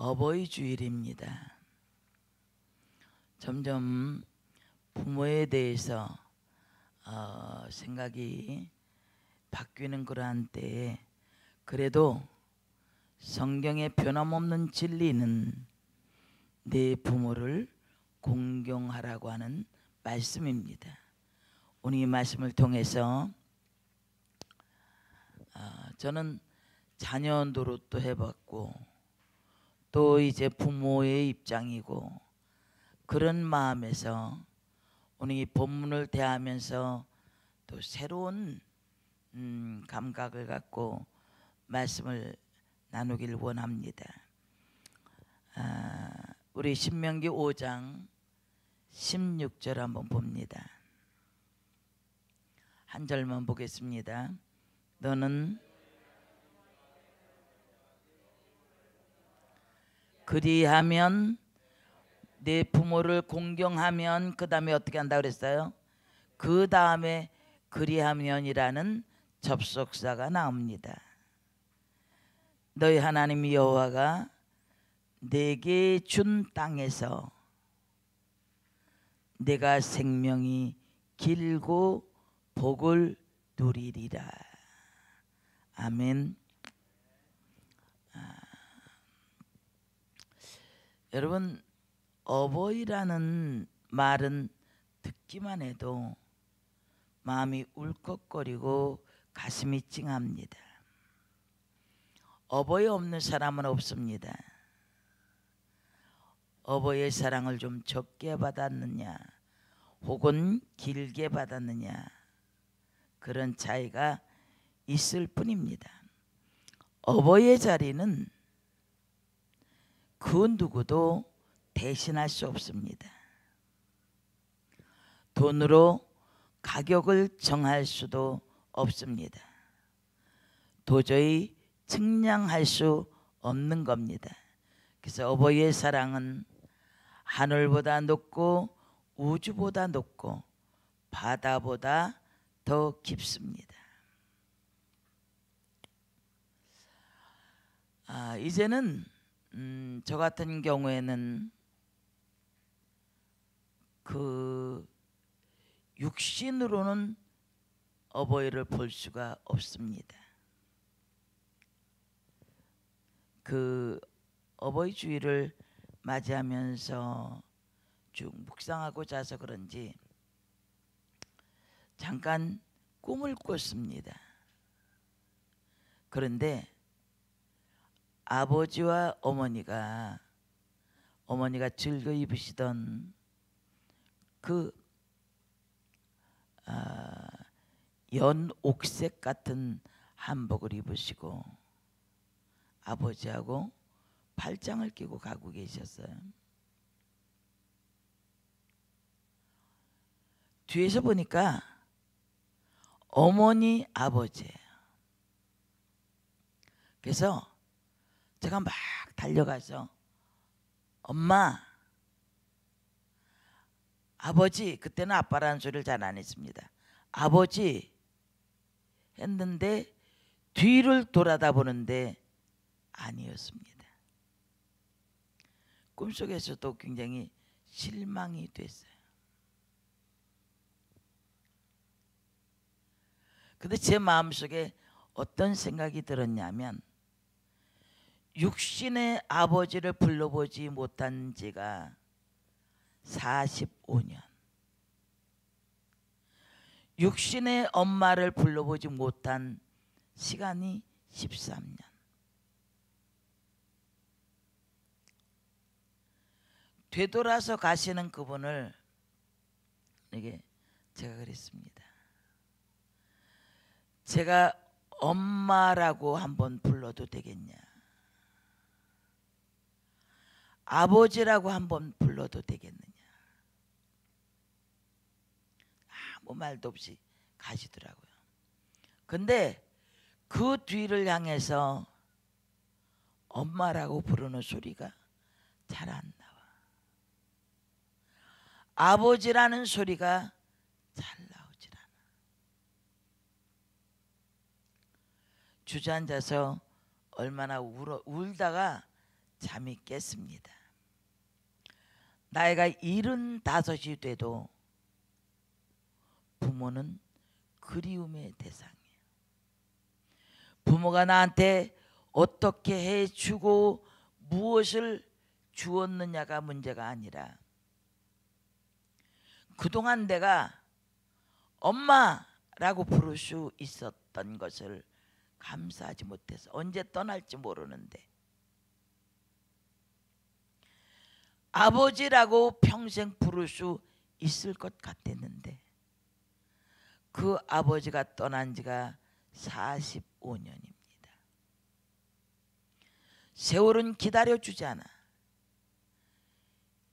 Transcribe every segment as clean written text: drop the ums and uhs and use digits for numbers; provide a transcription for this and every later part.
어버이 주일입니다. 점점 부모에 대해서 생각이 바뀌는 그러한 때에 그래도 성경의 변함없는 진리는 내 부모를 공경하라고 하는 말씀입니다. 오늘 이 말씀을 통해서 저는 자녀 노릇도 해봤고 또 이제 부모의 입장이고 그런 마음에서 오늘 이 본문을 대하면서 또 새로운 감각을 갖고 말씀을 나누길 원합니다. 우리 신명기 5장 16절 한번 봅니다. 한 절만 보겠습니다. 너는 그리하면 내 부모를 공경하면 그 다음에 어떻게 한다 그랬어요? 그 다음에 그리하면이라는 접속사가 나옵니다. 너희 하나님 여호와가 내게 준 땅에서 내가 생명이 길고 복을 누리리라. 아멘. 여러분, 어버이라는 말은 듣기만 해도 마음이 울컥거리고 가슴이 찡합니다. 어버이 없는 사람은 없습니다. 어버이의 사랑을 좀 적게 받았느냐 혹은 길게 받았느냐 그런 차이가 있을 뿐입니다. 어버이의 자리는 그 누구도 대신할 수 없습니다. 돈으로 가격을 정할 수도 없습니다. 도저히 측량할 수 없는 겁니다. 그래서 어버이의 사랑은 하늘보다 높고 우주보다 높고 바다보다 더 깊습니다. 이제는 저 같은 경우에는 그 육신으로는 어버이를 볼 수가 없습니다. 그 어버이 주일을 맞이하면서 쭉 묵상하고 자서 그런지 잠깐 꿈을 꿨습니다. 그런데 아버지와 어머니가 즐겨 입으시던 그 연옥색 같은 한복을 입으시고 아버지하고 팔짱을 끼고 가고 계셨어요. 뒤에서 보니까 어머니 아버지예요. 그래서 제가 막 달려가서 엄마 아버지, 그때는 아빠라는 소리를 잘 안 했습니다. 아버지 했는데 뒤를 돌아다 보는데 아니었습니다. 꿈속에서도 굉장히 실망이 됐어요. 근데 제 마음속에 어떤 생각이 들었냐면 육신의 아버지를 불러보지 못한 지가 45년, 육신의 엄마를 불러보지 못한 시간이 13년. 되돌아서 가시는 그분을 이게 제가 그랬습니다. 제가 엄마라고 한번 불러도 되겠냐? 아버지라고 한번 불러도 되겠느냐? 아무 말도 없이 가시더라고요. 근데 그 뒤를 향해서 엄마라고 부르는 소리가 잘 안 나와. 아버지라는 소리가 잘 나오질 않아. 주저앉아서 얼마나 울다가 잠이 깼습니다. 나이가 75이 돼도 부모는 그리움의 대상이에요. 부모가 나한테 어떻게 해주고 무엇을 주었느냐가 문제가 아니라 그동안 내가 엄마라고 부를 수 있었던 것을 감사하지 못해서 언제 떠날지 모르는데 아버지라고 평생 부를 수 있을 것 같았는데 그 아버지가 떠난 지가 45년입니다. 세월은 기다려주지 않아.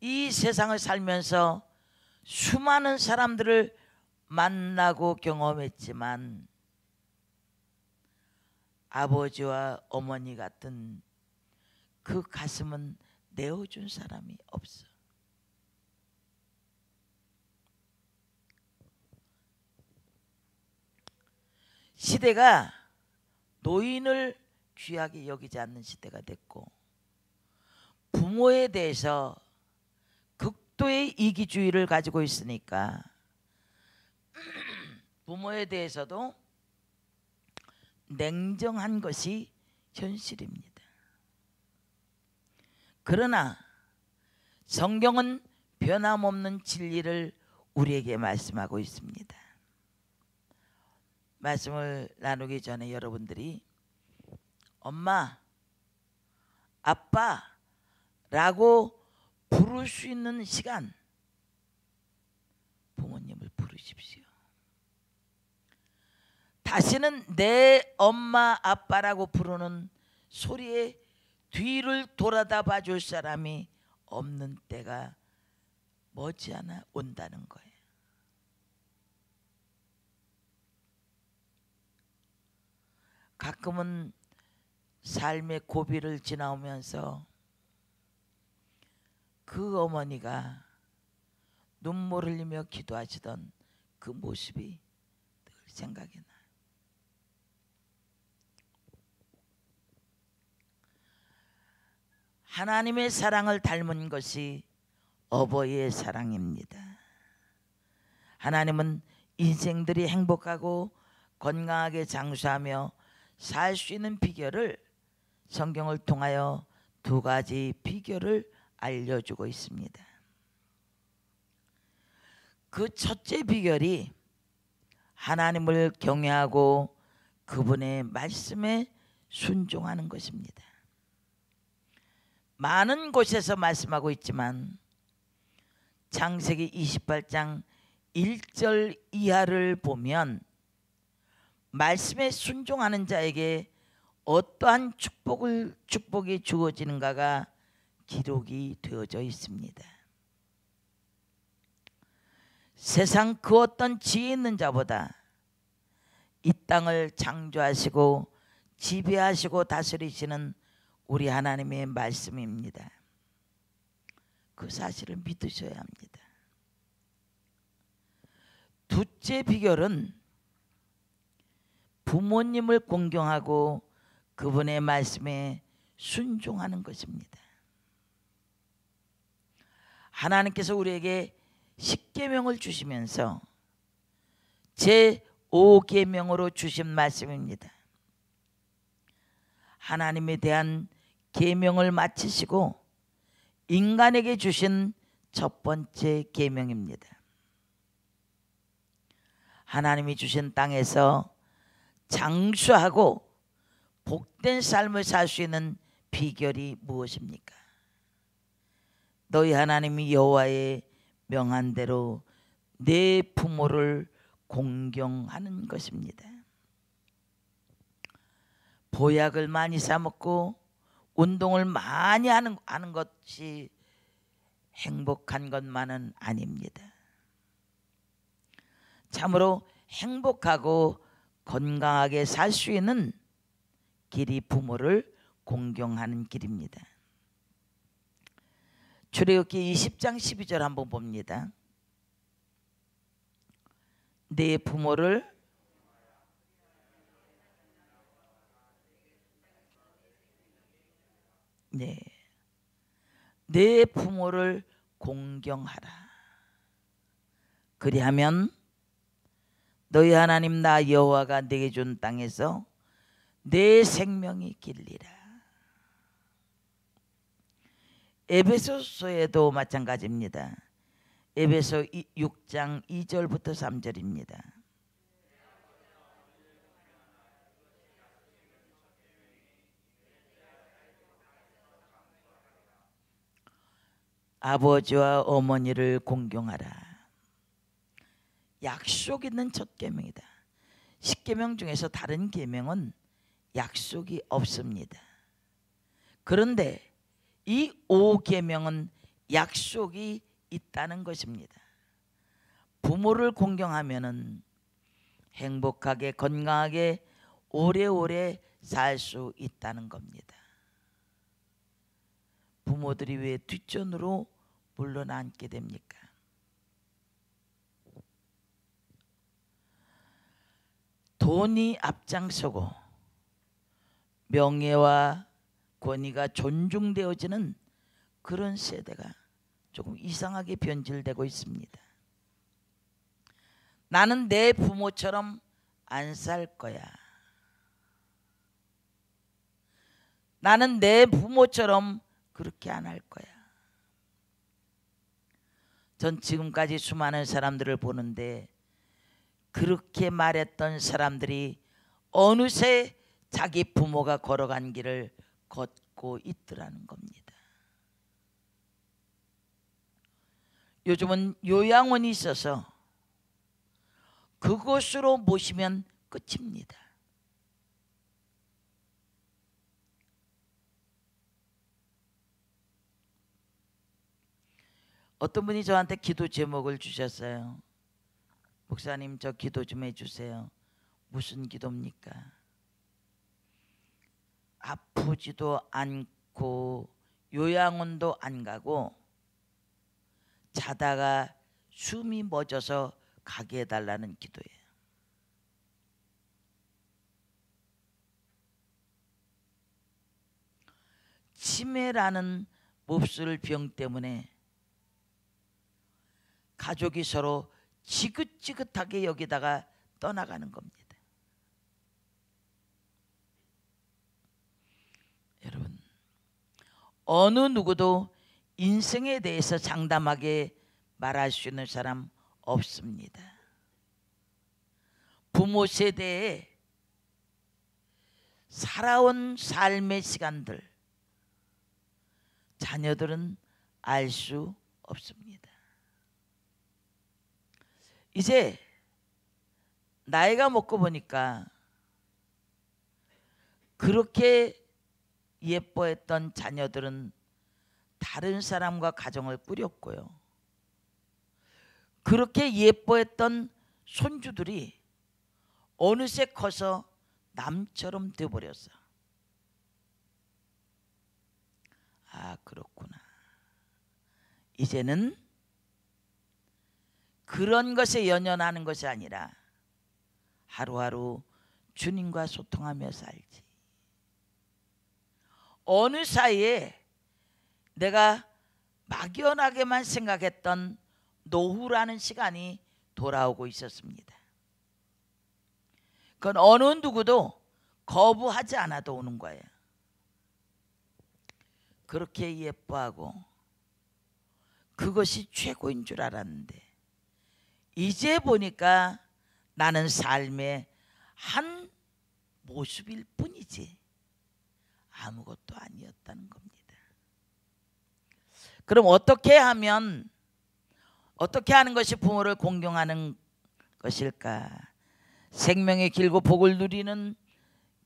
이 세상을 살면서 수많은 사람들을 만나고 경험했지만 아버지와 어머니 같은 그 가슴은 내어준 사람이 없어. 시대가 노인을 귀하게 여기지 않는 시대가 됐고 부모에 대해서 극도의 이기주의를 가지고 있으니까 부모에 대해서도 냉정한 것이 현실입니다. 그러나 성경은 변함없는 진리를 우리에게 말씀하고 있습니다. 말씀을 나누기 전에 여러분들이 엄마, 아빠라고 부를 수 있는 시간 부모님을 부르십시오. 다시는 내 엄마, 아빠라고 부르는 소리에 뒤를 돌아다 봐줄 사람이 없는 때가 머지않아 온다는 거예요. 가끔은 삶의 고비를 지나오면서 그 어머니가 눈물 흘리며 기도하시던 그 모습이 늘 생각이 나요. 하나님의 사랑을 닮은 것이 어버이의 사랑입니다. 하나님은 인생들이 행복하고 건강하게 장수하며 살 수 있는 비결을 성경을 통하여 두 가지 비결을 알려주고 있습니다. 그 첫째 비결이 하나님을 경외하고 그분의 말씀에 순종하는 것입니다. 많은 곳에서 말씀하고 있지만 창세기 28장 1절 이하를 보면 말씀에 순종하는 자에게 어떠한 축복이 주어지는가가 기록이 되어져 있습니다. 세상 그 어떤 지혜 있는 자보다 이 땅을 창조하시고 지배하시고 다스리시는 우리 하나님의 말씀입니다. 그 사실을 믿으셔야 합니다. 둘째 비결은 부모님을 공경하고 그분의 말씀에 순종하는 것입니다. 하나님께서 우리에게 10계명을 주시면서 제5계명으로 주신 말씀입니다. 하나님에 대한 계명을 마치시고 인간에게 주신 첫 번째 계명입니다. 하나님이 주신 땅에서 장수하고 복된 삶을 살 수 있는 비결이 무엇입니까? 너희 하나님이 여호와의 명한 대로 내 부모를 공경하는 것입니다. 보약을 많이 사 먹고 운동을 많이 하는 것이 행복한 것만은 아닙니다. 참으로 행복하고 건강하게 살 수 있는 길이 부모를 공경하는 길입니다. 출애굽기 20장 12절 한번 봅니다. 내 부모를 내 부모를 공경하라. 그리하면 너희 하나님 나 여호와가 내게 준 땅에서 내 생명이 길리라. 에베소서에도 마찬가지입니다. 에베소 6장 2절부터 3절입니다. 아버지와 어머니를 공경하라. 약속 있는 첫 계명이다. 10계명 중에서 다른 계명은 약속이 없습니다. 그런데 이 5계명은 약속이 있다는 것입니다. 부모를 공경하면은 행복하게 건강하게 오래오래 살 수 있다는 겁니다. 부모들이 왜 뒷전으로 물러나게 됩니까? 돈이 앞장서고 명예와 권위가 존중되어지는 그런 세대가 조금 이상하게 변질되고 있습니다. 나는 내 부모처럼 안 살 거야. 나는 내 부모처럼 그렇게 안 할 거야. 전 지금까지 수많은 사람들을 보는데 그렇게 말했던 사람들이 어느새 자기 부모가 걸어간 길을 걷고 있더라는 겁니다. 요즘은 요양원이 있어서 그곳으로 모시면 끝입니다. 어떤 분이 저한테 기도 제목을 주셨어요. 목사님, 저 기도 좀 해주세요. 무슨 기도입니까? 아프지도 않고 요양원도 안 가고 자다가 숨이 멎어서 가게 해달라는 기도예요. 치매라는 몹쓸 병 때문에 가족이 서로 지긋지긋하게 여기다가 떠나가는 겁니다. 여러분, 어느 누구도 인생에 대해서 장담하게 말할 수 있는 사람 없습니다. 부모 세대에 살아온 삶의 시간들 자녀들은 알 수 없습니다. 이제 나이가 먹고 보니까 그렇게 예뻐했던 자녀들은 다른 사람과 가정을 꾸렸고요. 그렇게 예뻐했던 손주들이 어느새 커서 남처럼 돼버렸어. 아, 그렇구나. 이제는 그런 것에 연연하는 것이 아니라 하루하루 주님과 소통하며 살지. 어느 사이에 내가 막연하게만 생각했던 노후라는 시간이 돌아오고 있었습니다. 그건 어느 누구도 거부하지 않아도 오는 거예요. 그렇게 예뻐하고 그것이 최고인 줄 알았는데 이제 보니까 나는 삶의 한 모습일 뿐이지 아무것도 아니었다는 겁니다. 그럼 어떻게 하는 것이 부모를 공경하는 것일까? 생명이 길고 복을 누리는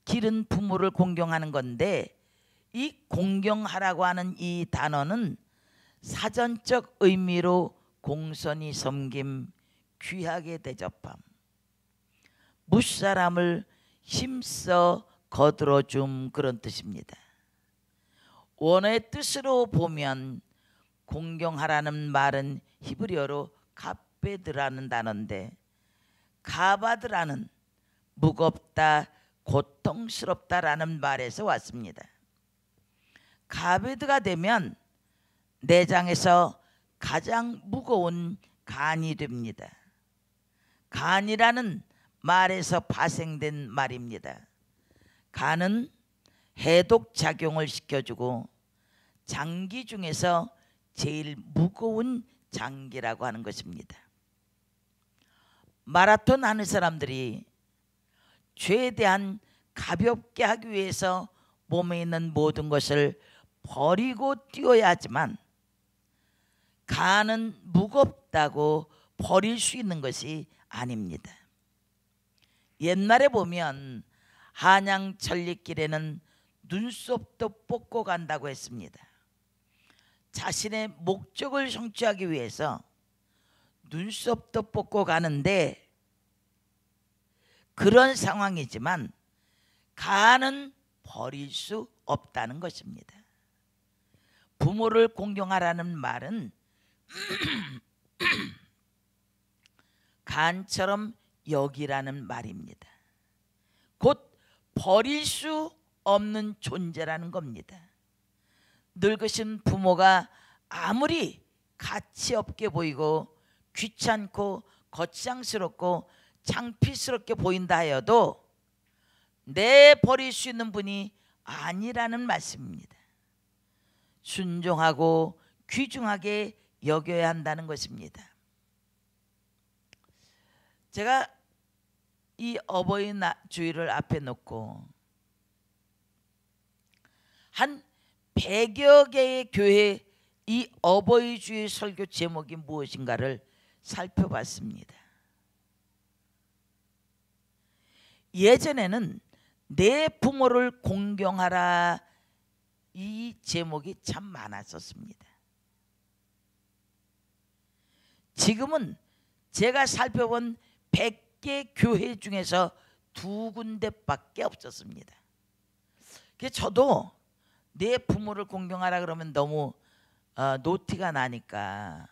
길은 부모를 공경하는 건데 이 공경하라고 하는 이 단어는 사전적 의미로 공손히 섬김, 귀하게 대접함, 무사람을 힘써 거들어줌 그런 뜻입니다. 원어의 뜻으로 보면 공경하라는 말은 히브리어로 가베드라는 단어인데 가바드라는 무겁다, 고통스럽다라는 말에서 왔습니다. 가베드가 되면 내장에서 가장 무거운 간이 됩니다. 간이라는 말에서 파생된 말입니다. 간은 해독 작용을 시켜주고 장기 중에서 제일 무거운 장기라고 하는 것입니다. 마라톤 하는 사람들이 최대한 가볍게 하기 위해서 몸에 있는 모든 것을 버리고 뛰어야 하지만 간은 무겁다고 버릴 수 있는 것이 아닙니다. 옛날에 보면 한양 천리길에는 눈썹도 뽑고 간다고 했습니다. 자신의 목적을 성취하기 위해서 눈썹도 뽑고 가는데, 그런 상황이지만 간은 버릴 수 없다는 것입니다. 부모를 공경하라는 말은 간처럼 여기라는 말입니다. 곧 버릴 수 없는 존재라는 겁니다. 늙으신 부모가 아무리 가치 없게 보이고 귀찮고 거창스럽고 창피스럽게 보인다 하여도 내 버릴 수 있는 분이 아니라는 말씀입니다. 순종하고 귀중하게 여겨야 한다는 것입니다. 제가 이 어버이날 주일을 앞에 놓고 한 100여 개의 교회 이 어버이 주일 설교 제목이 무엇인가를 살펴봤습니다. 예전에는 내 부모를 공경하라, 이 제목이 참 많았었습니다. 지금은 제가 살펴본 100개 교회 중에서 2군데밖에 없었습니다. 그래서 저도 내 부모를 공경하라 그러면 너무 노티가 나니까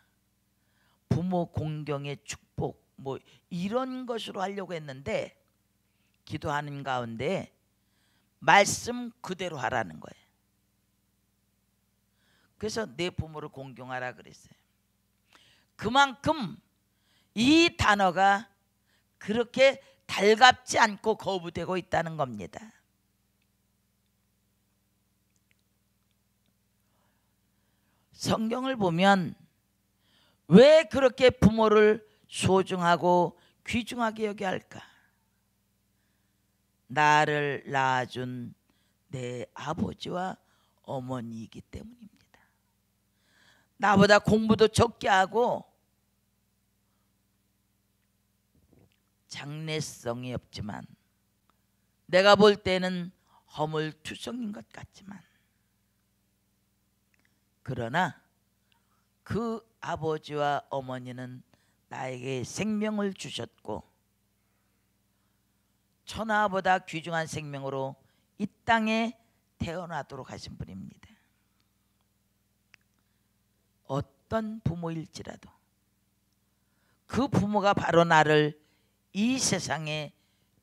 부모 공경의 축복 뭐 이런 것으로 하려고 했는데, 기도하는 가운데 말씀 그대로 하라는 거예요. 그래서 내 부모를 공경하라 그랬어요. 그만큼 이 단어가 그렇게 달갑지 않고 거부되고 있다는 겁니다. 성경을 보면 왜 그렇게 부모를 소중하고 귀중하게 여겨야 할까? 나를 낳아준 내 아버지와 어머니이기 때문입니다. 나보다 공부도 적게 하고 장래성이 없지만, 내가 볼 때는 허물투성인 것 같지만, 그러나 그 아버지와 어머니는 나에게 생명을 주셨고 천하보다 귀중한 생명으로 이 땅에 태어나도록 하신 분입니다. 어떤 부모일지라도 그 부모가 바로 나를 이 세상에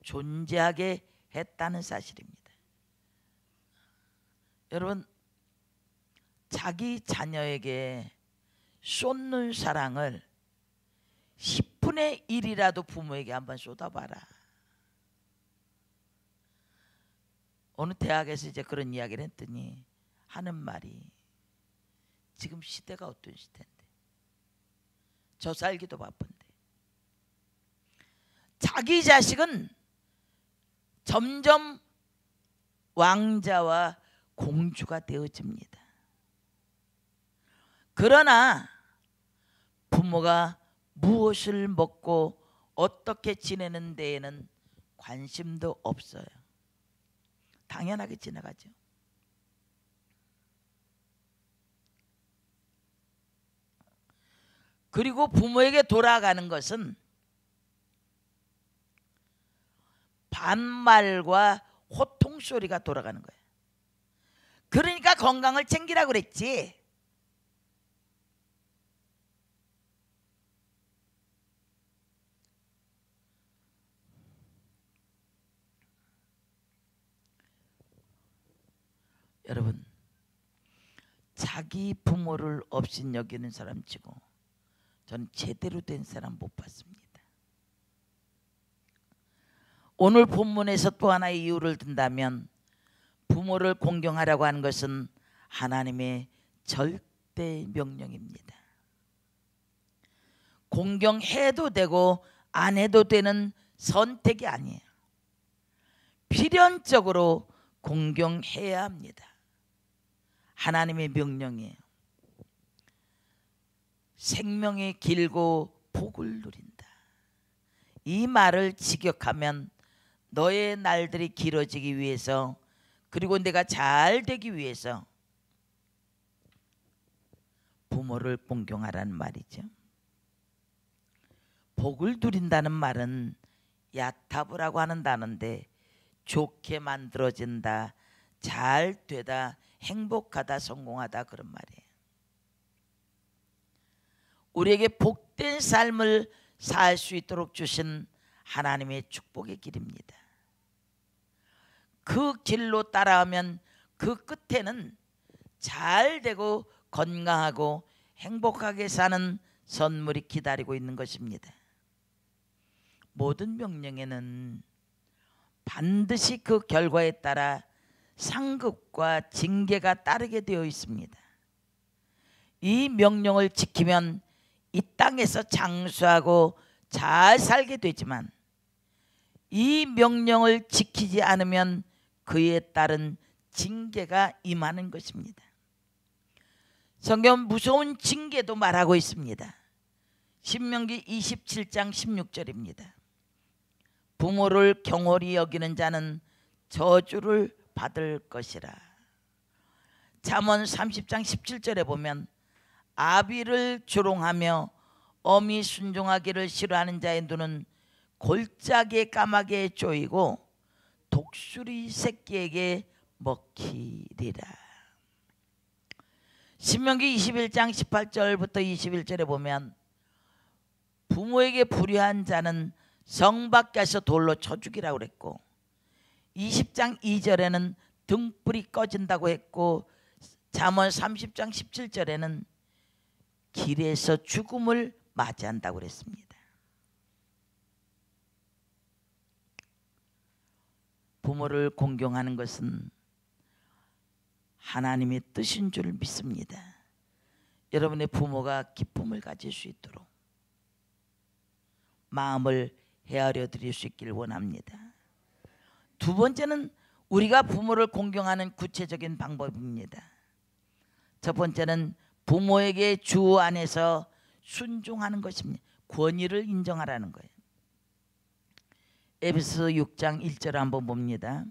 존재하게 했다는 사실입니다. 여러분, 자기 자녀에게 쏟는 사랑을 10분의 1이라도 부모에게 한번 쏟아봐라. 어느 대학에서 이제 그런 이야기를 했더니 하는 말이, 지금 시대가 어떤 시대인데, 저 살기도 바쁜데 자기 자식은 점점 왕자와 공주가 되어집니다. 그러나 부모가 무엇을 먹고 어떻게 지내는 데에는 관심도 없어요. 당연하게 지나가죠. 그리고 부모에게 돌아가는 것은 반말과 호통 소리가 돌아가는 거예요. 그러니까 건강을 챙기라고 그랬지. 여러분, 자기 부모를 업신여기는 사람치고 저는 제대로 된 사람 못 봤습니다. 오늘 본문에서 또 하나의 이유를 든다면 부모를 공경하라고 하는 것은 하나님의 절대 명령입니다. 공경해도 되고 안 해도 되는 선택이 아니에요. 필연적으로 공경해야 합니다. 하나님의 명령이에요. 생명이 길고 복을 누린다. 이 말을 직역하면 너의 날들이 길어지기 위해서, 그리고 내가 잘 되기 위해서 부모를 공경하라는 말이죠. 복을 누린다는 말은 야타브라고 하는 단어인데 좋게 만들어진다, 잘 되다, 행복하다, 성공하다, 그런 말이에요. 우리에게 복된 삶을 살 수 있도록 주신 하나님의 축복의 길입니다. 그 길로 따라가면 그 끝에는 잘 되고 건강하고 행복하게 사는 선물이 기다리고 있는 것입니다. 모든 명령에는 반드시 그 결과에 따라 상급과 징계가 따르게 되어 있습니다. 이 명령을 지키면 이 땅에서 장수하고 잘 살게 되지만 이 명령을 지키지 않으면 그에 따른 징계가 임하는 것입니다. 성경 무서운 징계도 말하고 있습니다. 신명기 27장 16절입니다. 부모를 경홀히 여기는 자는 저주를 받을 것이라. 잠언 30장 17절에 보면 아비를 조롱하며 어미 순종하기를 싫어하는 자의 눈은 골짜기에 까마귀에 쪼이고 독수리 새끼에게 먹히리라. 신명기 21장 18절부터 21절에 보면 부모에게 불의한 자는 성 밖에서 돌로 쳐 죽이라고 그랬고, 20장 2절에는 등불이 꺼진다고 했고, 잠언 30장 17절에는 길에서 죽음을 맞이한다고 그랬습니다. 부모를 공경하는 것은 하나님의 뜻인 줄 믿습니다. 여러분의 부모가 기쁨을 가질 수 있도록 마음을 헤아려 드릴 수 있길 원합니다. 두 번째는 우리가 부모를 공경하는 구체적인 방법입니다. 첫 번째는 부모에게 주 안에서 순종하는 것입니다. 권위를 인정하라는 거예요. 에베소서 6장 1절 한번 봅니다.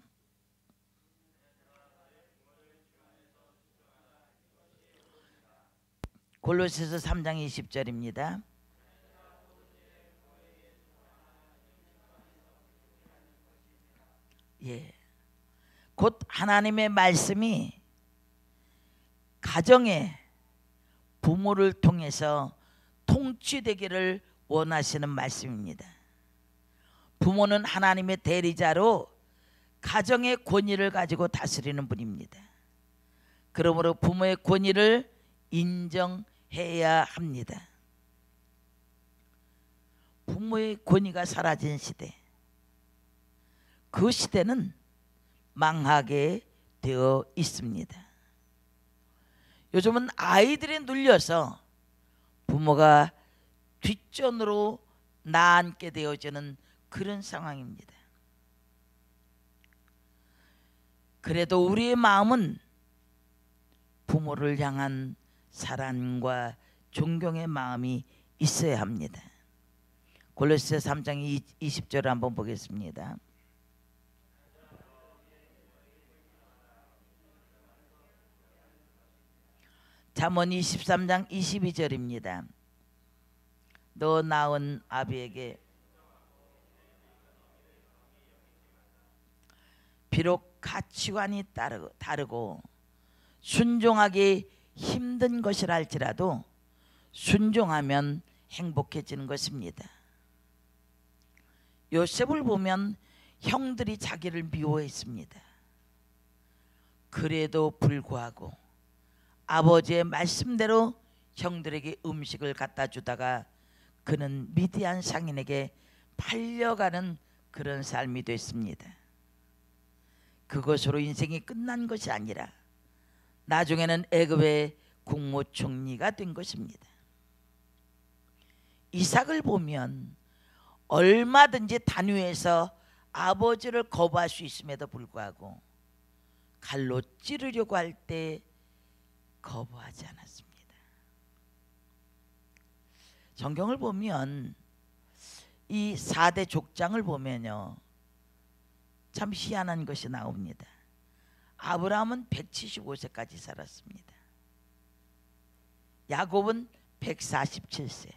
골로새서 3장 20절입니다. 예, 곧 하나님의 말씀이 가정에 부모를 통해서 통치되기를 원하시는 말씀입니다. 부모는 하나님의 대리자로 가정의 권위를 가지고 다스리는 분입니다. 그러므로 부모의 권위를 인정해야 합니다. 부모의 권위가 사라진 시대, 그 시대는 망하게 되어 있습니다. 요즘은 아이들에 눌려서 부모가 뒷전으로 나앉게 되어지는 그런 상황입니다. 그래도 우리의 마음은 부모를 향한 사랑과 존경의 마음이 있어야 합니다. 골로새서 3장 20절을 한번 보겠습니다. 잠언 23장 22절입니다. 너 낳은 아비에게 비록 가치관이 다르고 순종하기 힘든 것이라 할지라도 순종하면 행복해지는 것입니다. 요셉을 보면 형들이 자기를 미워했습니다. 그래도 불구하고 아버지의 말씀대로 형들에게 음식을 갖다 주다가 그는 미디안 상인에게 팔려가는 그런 삶이 됐습니다. 그것으로 인생이 끝난 것이 아니라 나중에는 애굽의 국무총리가 된 것입니다. 이삭을 보면 얼마든지 단위에서 아버지를 거부할 수 있음에도 불구하고 칼로 찌르려고 할 때 거부하지 않았습니다. 성경을 보면 이 4대 족장을 보면요, 참 희한한 것이 나옵니다. 아브라함은 175세까지 살았습니다. 야곱은 147세,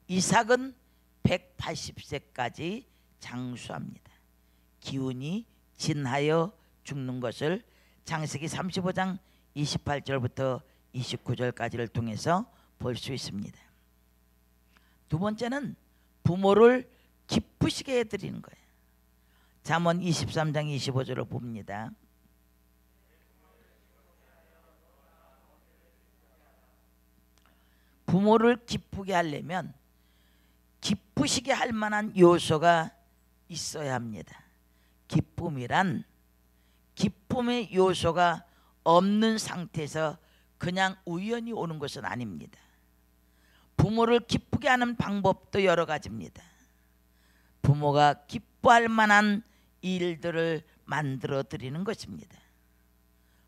이삭은 180세까지 장수합니다. 기운이 진하여 죽는 것을 창세기 35장 28절부터 29절까지를 통해서 볼 수 있습니다. 두 번째는 부모를 기쁘시게 해드리는 거예요. 잠언 23장 25절을 봅니다. 부모를 기쁘게 하려면 기쁘시게 할 만한 요소가 있어야 합니다. 기쁨이란 기쁨의 요소가 없는 상태에서 그냥 우연히 오는 것은 아닙니다. 부모를 기쁘게 하는 방법도 여러 가지입니다. 부모가 기뻐할 만한 일들을 만들어 드리는 것입니다.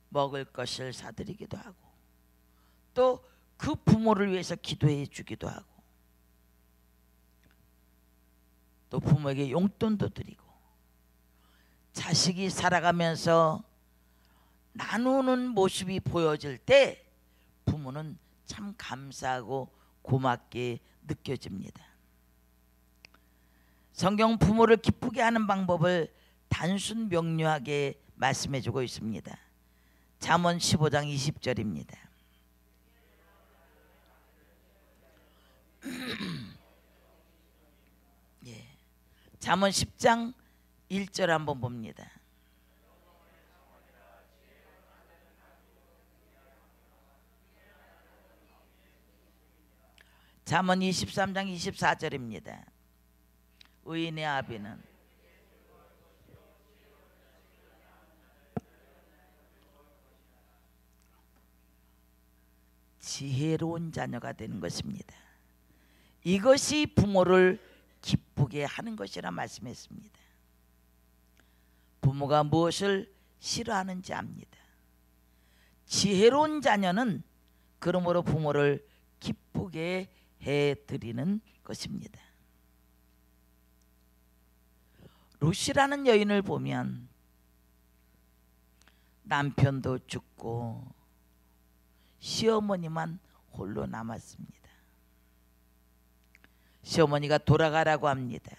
먹을 것을 사드리기도 하고, 또 그 부모를 위해서 기도해 주기도 하고, 또 부모에게 용돈도 드리고, 자식이 살아가면서 나누는 모습이 보여질 때 부모는 참 감사하고 고맙게 느껴집니다. 성경 부모를 기쁘게 하는 방법을 단순 명료하게 말씀해 주고 있습니다. 잠언 15장 20절입니다. 예. 잠언 10장 1절 한번 봅니다. 잠언 23장 24절입니다. 의인의 아비는 지혜로운 자녀가 되는 것입니다. 이것이 부모를 기쁘게 하는 것이라 말씀했습니다. 부모가 무엇을 싫어하는지 압니다. 지혜로운 자녀는 그러므로 부모를 기쁘게 해드리는 것입니다. 룻이라는 여인을 보면 남편도 죽고 시어머니만 홀로 남았습니다. 시어머니가 돌아가라고 합니다.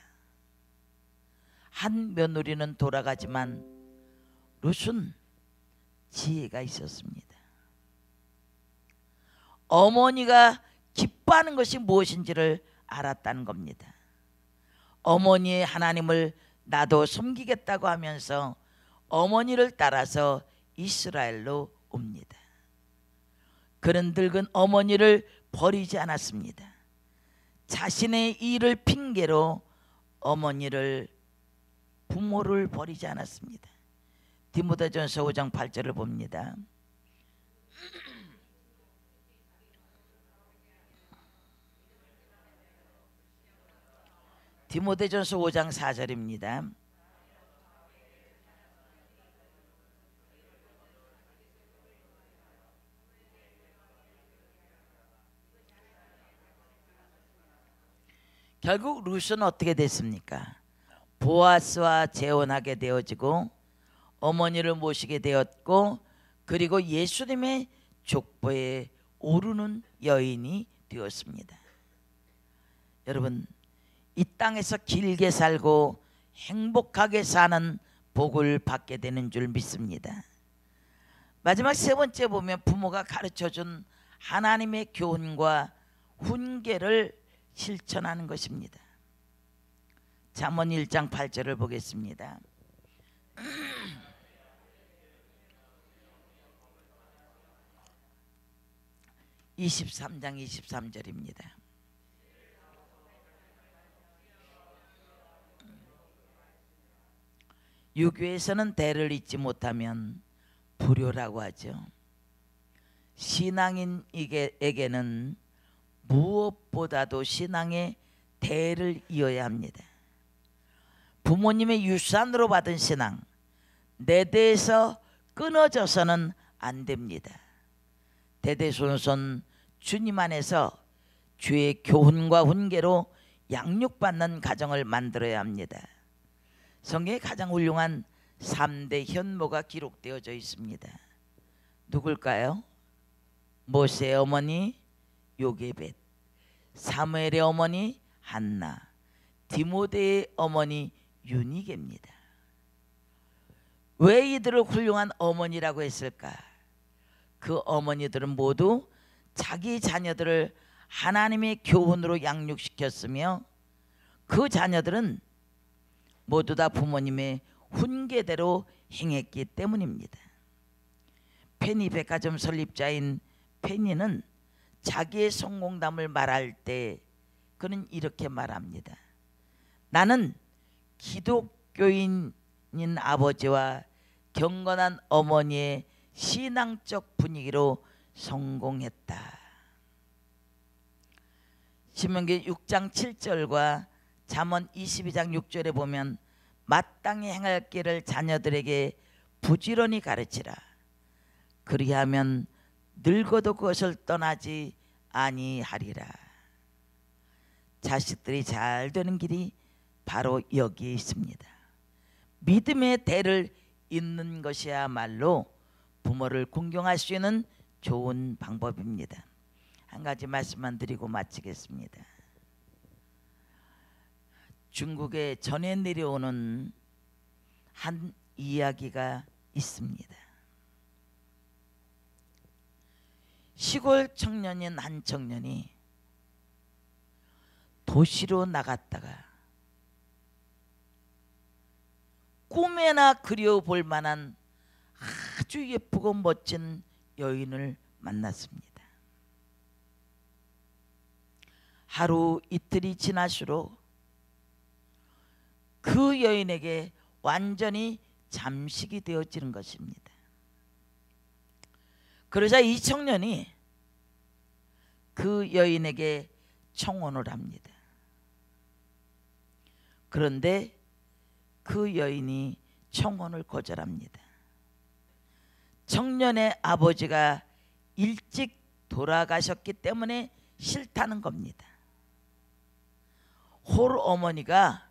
한 며느리는 돌아가지만 룻은 지혜가 있었습니다. 어머니가 기뻐하는 것이 무엇인지를 알았다는 겁니다. 어머니의 하나님을 나도 섬기겠다고 하면서 어머니를 따라서 이스라엘로 옵니다. 그는 늙은 어머니를 버리지 않았습니다. 자신의 일을 핑계로 부모를 버리지 않았습니다. 디모데전서 5장 8절을 봅니다. 디모데전서 5장 4절입니다. 결국 룻은 어떻게 됐습니까? 보아스와 재혼하게 되어지고 어머니를 모시게 되었고, 그리고 예수님의 족보에 오르는 여인이 되었습니다. 여러분, 이 땅에서 길게 살고 행복하게 사는 복을 받게 되는 줄 믿습니다. 마지막 세 번째 보면 부모가 가르쳐준 하나님의 교훈과 훈계를 실천하는 것입니다. 잠언 1장 8절을 보겠습니다. 23장 23절입니다. 유교에서는 대를 잊지 못하면 불효라고 하죠. 신앙인에게는 무엇보다도 신앙의 대를 이어야 합니다. 부모님의 유산으로 받은 신앙, 내 대에서 끊어져서는 안 됩니다. 대대손손 주님 안에서 주의 교훈과 훈계로 양육받는 가정을 만들어야 합니다. 성경에 가장 훌륭한 3대 현모가 기록되어져 있습니다. 누굴까요? 모세의 어머니 요게벳, 사무엘의 어머니 한나, 디모데의 어머니 유니게입니다. 왜 이들을 훌륭한 어머니라고 했을까? 그 어머니들은 모두 자기 자녀들을 하나님의 교훈으로 양육시켰으며 그 자녀들은 모두 다 부모님의 훈계대로 행했기 때문입니다. 페니 백화점 설립자인 페니는 자기의 성공담을 말할 때 그는 이렇게 말합니다. 나는 기독교인인 아버지와 경건한 어머니의 신앙적 분위기로 성공했다. 신명기 6장 7절과 잠언 22장 6절에 보면 마땅히 행할 길을 자녀들에게 부지런히 가르치라. 그리하면 늙어도 그것을 떠나지 아니하리라. 자식들이 잘 되는 길이 바로 여기에 있습니다. 믿음의 대를 잇는 것이야말로 부모를 공경할 수 있는 좋은 방법입니다. 한 가지 말씀만 드리고 마치겠습니다. 중국에 전해 내려오는 한 이야기가 있습니다. 시골 청년인 한 청년이 도시로 나갔다가 꿈에나 그려볼 만한 아주 예쁘고 멋진 여인을 만났습니다. 하루 이틀이 지날수록 그 여인에게 완전히 잠식이 되어지는 것입니다. 그러자 이 청년이 그 여인에게 청혼을 합니다. 그런데 그 여인이 청혼을 거절합니다. 청년의 아버지가 일찍 돌아가셨기 때문에 싫다는 겁니다. 홀 어머니가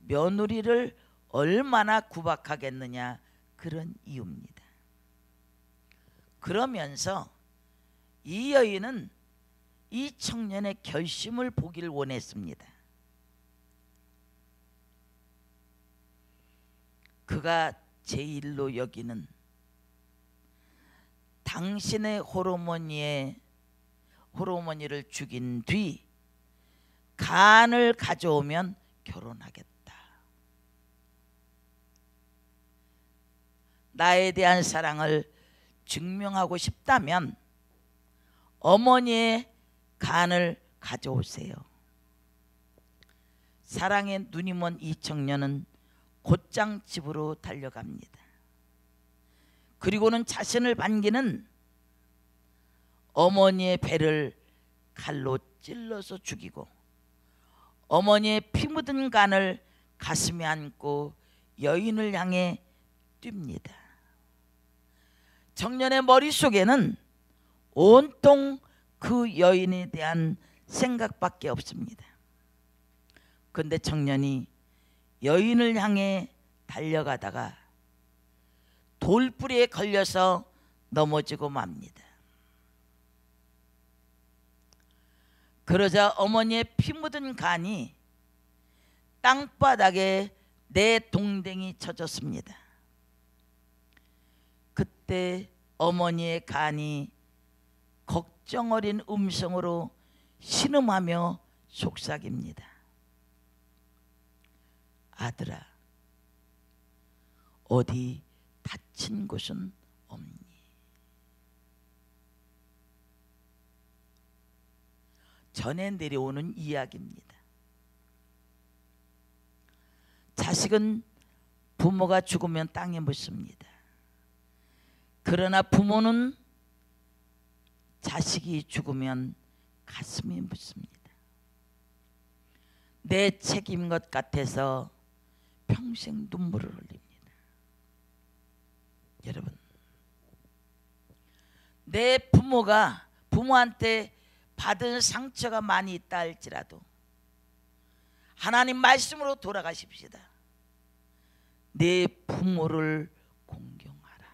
며느리를 얼마나 구박하겠느냐, 그런 이유입니다. 그러면서 이 여인은 이 청년의 결심을 보기를 원했습니다. 그가 제일로 여기는 당신의 홀어머니를 죽인 뒤 간을 가져오면 결혼하겠다. 나에 대한 사랑을 증명하고 싶다면 어머니의 간을 가져오세요. 사랑에 눈이 먼 이 청년은 곧장 집으로 달려갑니다. 그리고는 자신을 반기는 어머니의 배를 칼로 찔러서 죽이고 어머니의 피 묻은 간을 가슴에 안고 여인을 향해 뜁니다. 청년의 머릿속에는 온통 그 여인에 대한 생각밖에 없습니다. 그런데 청년이 여인을 향해 달려가다가 돌부리에 걸려서 넘어지고 맙니다. 그러자 어머니의 피 묻은 간이 땅바닥에 내 동댕이 쳐졌습니다. 그때 어머니의 간이 걱정 어린 음성으로 신음하며 속삭입니다. 아들아, 어디 다친 곳은 없니? 전해 내려오는 이야기입니다. 자식은 부모가 죽으면 땅에 묻습니다. 그러나 부모는 자식이 죽으면 가슴에 묻습니다. 내 책임인 것 같아서 평생 눈물을 흘립니다. 여러분, 내 부모가 부모한테 받은 상처가 많이 있다 할지라도 하나님 말씀으로 돌아가십시다. 내 부모를 공경하라.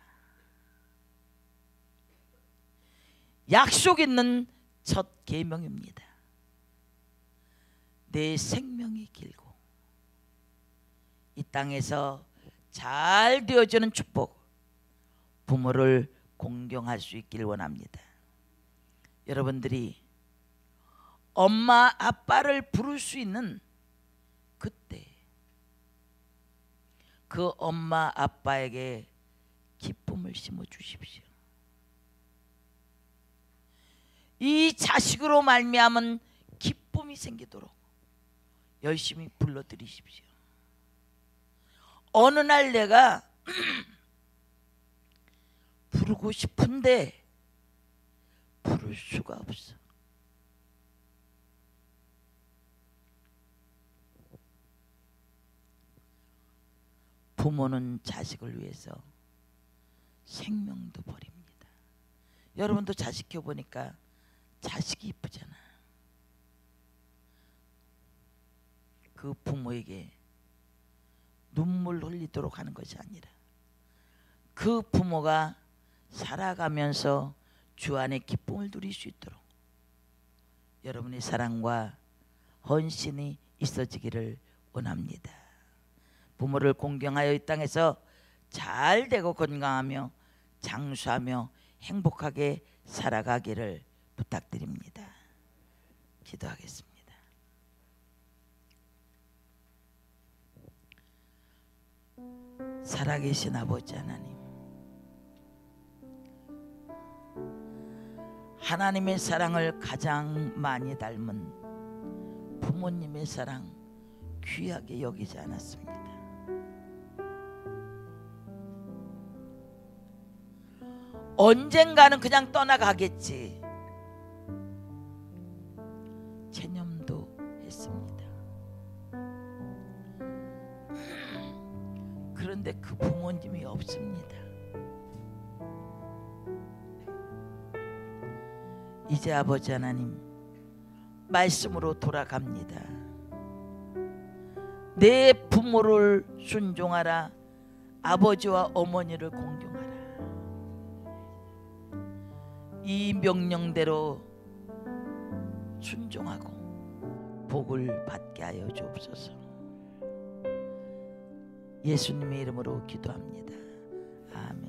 약속 있는 첫 계명입니다. 내 생명이 길고 이 땅에서 잘 되어지는 축복, 부모를 공경할 수 있길 원합니다. 여러분들이 엄마 아빠를 부를 수 있는 그때 그 엄마 아빠에게 기쁨을 심어 주십시오. 이 자식으로 말미암은 기쁨이 생기도록 열심히 불러드리십시오. 어느 날 내가 부르고 싶은데 부를 수가 없어. 부모는 자식을 위해서 생명도 버립니다. 여러분도 자식 키워보니까 자식이 이쁘잖아. 그 부모에게 눈물 흘리도록 하는 것이 아니라 그 부모가 살아가면서 주 안에 기쁨을 누릴 수 있도록 여러분의 사랑과 헌신이 있어지기를 원합니다. 부모를 공경하여 이 땅에서 잘 되고 건강하며 장수하며 행복하게 살아가기를 부탁드립니다. 기도하겠습니다. 살아계신 아버지 하나님, 하나님의 사랑을 가장 많이 닮은 부모님의 사랑 귀하게 여기지 않았습니다. 언젠가는 그냥 떠나가겠지 체념도 했습니다. 그런데 그 부모님이 없습니다. 이제 아버지 하나님 말씀으로 돌아갑니다. 내 부모를 순종하라. 아버지와 어머니를 공경하라. 이 명령대로 순종하고 복을 받게 하여 주옵소서. 예수님의 이름으로 기도합니다. 아멘.